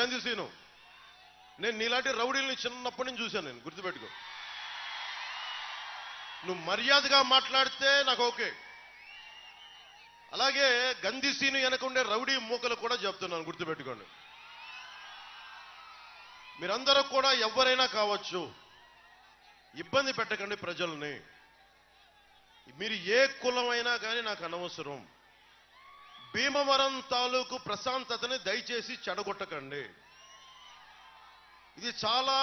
గంధిసీను, నేను నీలాంటి రౌడీల్ని చిన్నప్పటి నుంచి చూశాను. నేను గుర్తుపెట్టుకో. నువ్వు మర్యాదగా మాట్లాడితే నాకు ఓకే. అలాగే గంధిసీను వెనకుండే రౌడీ మూకలు కూడా చెప్తున్నాను, గుర్తుపెట్టుకోండి. మీరందరూ కూడా ఎవరైనా కావచ్చు, ఇబ్బంది పెట్టకండి ప్రజల్ని. మీరు ఏ కులమైనా కానీ నాకు అనవసరం. భీమవరం తాలూకు ప్రశాంతతని దయచేసి చెడగొట్టకండి. ఇది చాలా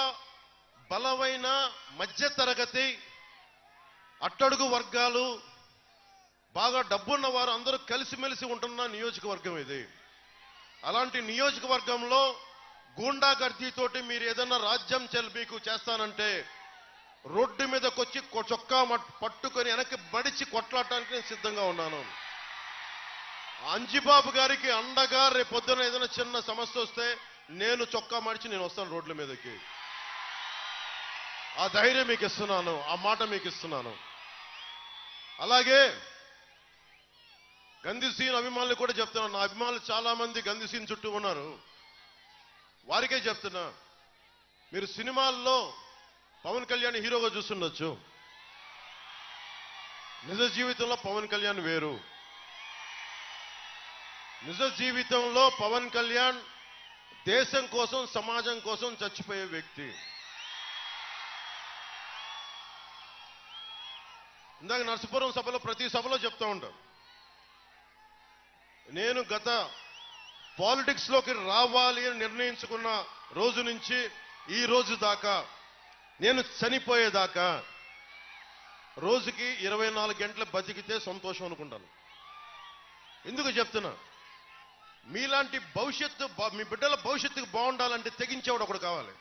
బలమైన మధ్యతరగతి అట్టడుగు వర్గాలు, బాగా డబ్బున్న వారు అందరూ కలిసిమెలిసి ఉంటున్న నియోజకవర్గం ఇది. అలాంటి నియోజకవర్గంలో గూండాగర్దీతోటి మీరు ఏదన్నా రాజ్యం మీకు చేస్తానంటే రోడ్డు మీదకొచ్చి చొక్కా పట్టుకొని వెనక్కి బడిచి కొట్లాడటానికి నేను సిద్ధంగా ఉన్నాను. అంజిబాబు గారికి అండగా రేపొద్దున ఏదైనా చిన్న సమస్య వస్తే నేను చొక్కా మడిచి నేను వస్తాను రోడ్ల మీదకి. ఆ ధైర్యం మీకు ఇస్తున్నాను, ఆ మాట మీకు ఇస్తున్నాను. అలాగే గంధిసీన్ అభిమానులు కూడా చెప్తున్నాను. నా అభిమానులు చాలా మంది గంధిసీన్ చుట్టూ ఉన్నారు. వారికే చెప్తున్నా, మీరు సినిమాల్లో పవన్ కళ్యాణ్ హీరోగా చూస్తుండొచ్చు, నిజ జీవితంలో పవన్ కళ్యాణ్ వేరు. నిజ జీవితంలో పవన్ కళ్యాణ్ దేశం కోసం, సమాజం కోసం చచ్చిపోయే వ్యక్తి. ఇందాక నరసపురం సభలో ప్రతి సభలో చెప్తా ఉంటాను, నేను గత పాలిటిక్స్ లోకి రావాలి అని నిర్ణయించుకున్న రోజు నుంచి ఈ రోజు దాకా, నేను చనిపోయేదాకా రోజుకి 24 గంటలు బతికితే సంతోషం అనుకుంటాను. ఎందుకు చెప్తున్నా, మీలాంటి భవిష్యత్తు, మీ బిడ్డల భవిష్యత్తుకు బాగుండాలంటే తెగించేవాడు ఒకడు కావాలి.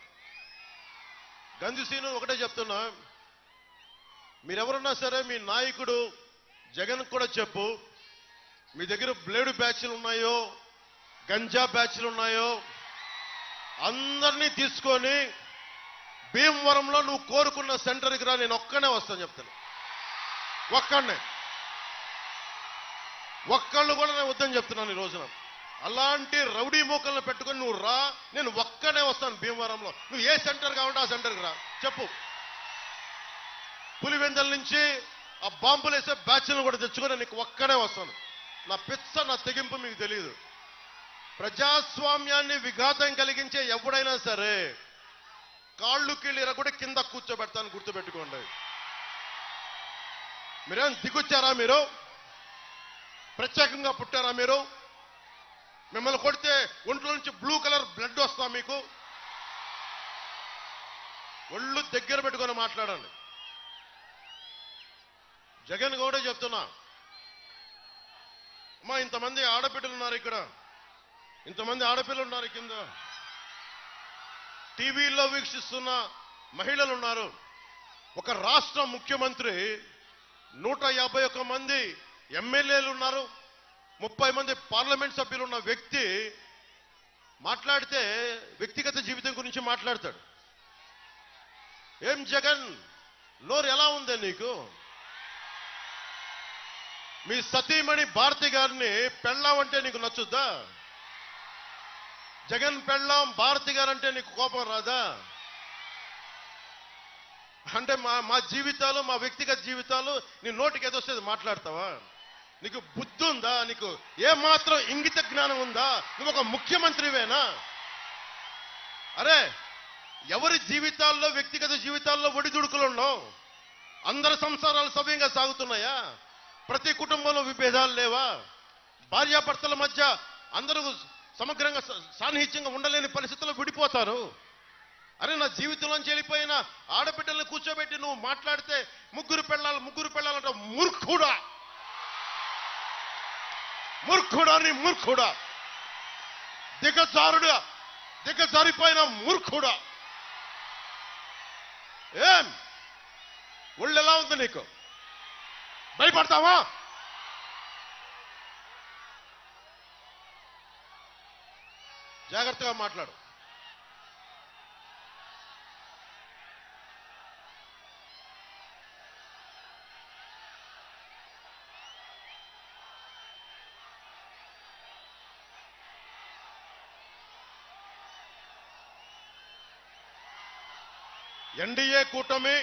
గంధిసీను ఒకటే చెప్తున్నా, మీరెవరన్నా సరే మీ నాయకుడు జగన్ కూడా చెప్పు, మీ దగ్గర బ్లేడు బ్యాచ్లు ఉన్నాయో, గంజా బ్యాచ్లు ఉన్నాయో, అందరినీ తీసుకొని భీమవరంలో నువ్వు కోరుకున్న సెంటర్కి రా, నేను ఒక్కనే వస్తాను చెప్తాను. ఒక్కళ్ళు కూడా నేను వద్దని చెప్తున్నాను ఈ రోజున. అలాంటి రౌడీ మూకలను పెట్టుకొని నువ్వు రా, నేను ఒక్కనే వస్తాను భీమవరంలో. నువ్వు ఏ సెంటర్ కావాలంటే ఆ సెంటర్కి రా చెప్పు. పులివెందల నుంచి ఆ బాంబులు వేసే బ్యాచ్లను కూడా తెచ్చుకొని నీకు ఒక్కనే వస్తాను. నా పిచ్చ, నా తెగింపు మీకు తెలియదు. ప్రజాస్వామ్యాన్ని విఘాతం కలిగించే ఎవడైనా సరే కాళ్ళు కీళ్ళిర కూడా కింద కూర్చోబెడతాను, గుర్తుపెట్టుకోండి. మీరేం దిగొచ్చారా? మీరు ప్రత్యేకంగా పుట్టారా? మీరు మిమ్మల్ని కొడితే ఒంట్లో నుంచి బ్లూ కలర్ బ్లడ్ వస్తా మీకు? ఒళ్ళు దగ్గర పెట్టుకొని మాట్లాడండి. జగన్ కూడా చెప్తున్నా, అమ్మా ఇంతమంది ఆడపిల్లలు ఉన్నారు ఇక్కడ, ఇంతమంది ఆడపిల్లలు ఉన్నారు కింద, టీవీలో వీక్షిస్తున్న మహిళలు ఉన్నారు. ఒక రాష్ట్ర ముఖ్యమంత్రి, 151 మంది ఎమ్మెల్యేలు ఉన్నారు, 30 మంది పార్లమెంట్ సభ్యులు ఉన్న వ్యక్తి మాట్లాడితే వ్యక్తిగత జీవితం గురించి మాట్లాడతాడు. ఏం జగన్, నోరు ఎలా ఉందే నీకు? మీ సతీమణి భారతి గారిని పెళ్ళాం అంటే నీకు నచ్చుద్దా? జగన్ పెళ్ళాం భారతి గారు అంటే నీకు కోపం రాదా? అంటే మా జీవితాలు, మా వ్యక్తిగత జీవితాలు నీ నోటికి ఏదొస్తుంది మాట్లాడతావా? నీకు బుద్ధి ఉందా? నీకు ఏమాత్రం ఇంగిత జ్ఞానం ఉందా? నువ్వు ఒక ముఖ్యమంత్రివేనా? అరే, ఎవరి జీవితాల్లో, వ్యక్తిగత జీవితాల్లో ఒడిదుడుకులు ఉండవు. అందరి సంసారాలు సవ్యంగా సాగుతున్నాయా? ప్రతి కుటుంబంలో విభేదాలు లేవా? భార్యాభర్తల మధ్య అందరూ సమగ్రంగా సాన్నిహిత్యంగా ఉండలేని పరిస్థితుల్లో విడిపోతారు. అరే, నా జీవితంలోంచి వెళ్ళిపోయిన ఆడబిడ్డలను కూర్చోబెట్టి నువ్వు మాట్లాడితే ముగ్గురు పెళ్ళాలంటే మూర్ఖుడా, మూర్ఖుడా, నీ మూర్ఖుడా, దిగజారిపోయిన మూర్ఖుడా. ఏం ఒళ్ళు ఎలా ఉంది నీకు? భయపడతావా? జాగ్రత్తగా మాట్లాడు. ఎన్డీఏ కూటమి